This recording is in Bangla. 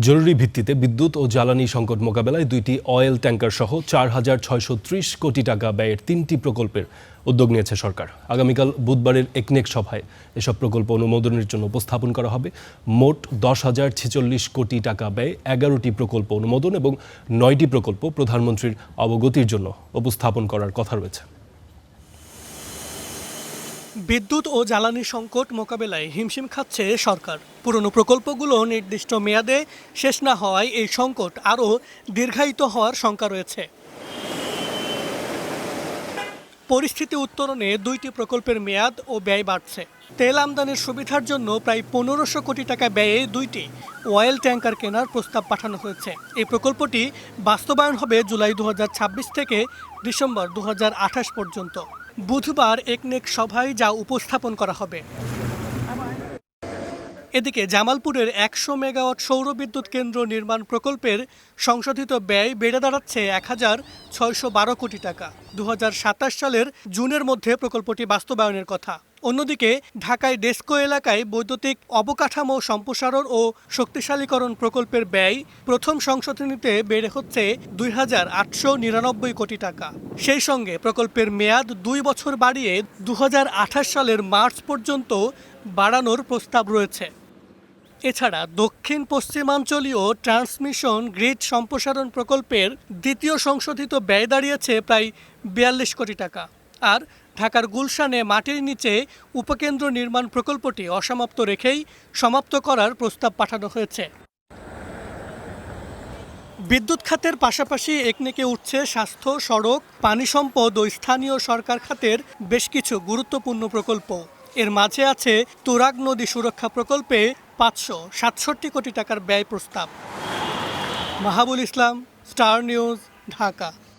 জরুরি ভিত্তিতে বিদ্যুৎ ও জ্বালানি সংকট মোকাবেলায় দুইটি অয়েল ট্যাংকার সহ 4,630 কোটি টাকা ব্যয়ের 3টি প্রকল্পের উদ্যোগ নিয়েছে সরকার। আগামীকাল বুধবারের একনেক সভায় এসব প্রকল্প অনুমোদনের জন্য উপস্থাপন করা হবে। মোট 10,046 কোটি টাকা ব্যয়ে 11টি প্রকল্প অনুমোদন এবং 9টি প্রকল্প প্রধানমন্ত্রীর অবগতির জন্য উপস্থাপন করার কথা রয়েছে। বিদ্যুৎ ও জ্বালানি সংকট মোকাবেলায় হিমশিম খাচ্ছে সরকার। পুরনো প্রকল্পগুলো নির্দিষ্ট মেয়াদে শেষ না হওয়ায় এই সংকট আরও দীর্ঘায়িত হওয়ার শঙ্কা রয়েছে। পরিস্থিতি উত্তরণে দুইটি প্রকল্পের মেয়াদ ও ব্যয় বাড়ছে। তেল আমদানির সুবিধার জন্য প্রায় 1500 কোটি টাকা ব্যয়ে দুইটি অয়েল ট্যাংকার কেনার প্রস্তাব পাঠানো হয়েছে। এই প্রকল্পটি বাস্তবায়ন হবে জুলাই 2026 থেকে ডিসেম্বর 2028 পর্যন্ত। বুধবার একনেক সভায় যা উপস্থাপন করা হবে। এদিকে জামালপুরের 100 মেগাওয়াট সৌর বিদ্যুৎ কেন্দ্র নির্মাণ প্রকল্পের সংশোধিত ব্যয় বেড়ে দাঁড়াচ্ছে 1,612 কোটি টাকা। 2027 সালের জুনের মধ্যে প্রকল্পটি বাস্তবায়নের কথা। অন্যদিকে ঢাকায় ডেস্কো এলাকায় বৈদ্যুতিক অবকাঠামো সম্প্রসারণ ও শক্তিশালীকরণ প্রকল্পের ব্যয় প্রথম সংশোধনীতে বেড়ে হচ্ছে 2,899 কোটি টাকা। সেই সঙ্গে প্রকল্পের মেয়াদ 2 বছর বাড়িয়ে 2028 সালের মার্চ পর্যন্ত বাড়ানোর প্রস্তাব রয়েছে। এছাড়া দক্ষিণ পশ্চিমাঞ্চলীয় ট্রান্সমিশন গ্রিড সম্প্রসারণ প্রকল্পের দ্বিতীয় সংশোধিত ব্যয় দাঁড়িয়েছে প্রায় 42 কোটি টাকা। আর ঢাকার গুলশানে মাটির নিচে উপকেন্দ্র নির্মাণ প্রকল্পটি অসমাপ্ত রেখেই সমাপ্ত করার প্রস্তাব পাঠানো হয়েছে। বিদ্যুৎ খাতের পাশাপাশি একনেকে উঠছে স্বাস্থ্য, সড়ক, পানি সম্পদ ও স্থানীয় সরকার খাতের বেশ কিছু গুরুত্বপূর্ণ প্রকল্প। এর মাঝে আছে তুরাগ নদী সুরক্ষা প্রকল্পে 567 কোটি টাকার ব্যয় প্রস্তাব। মাহাবুল ইসলাম, স্টার নিউজ, ঢাকা।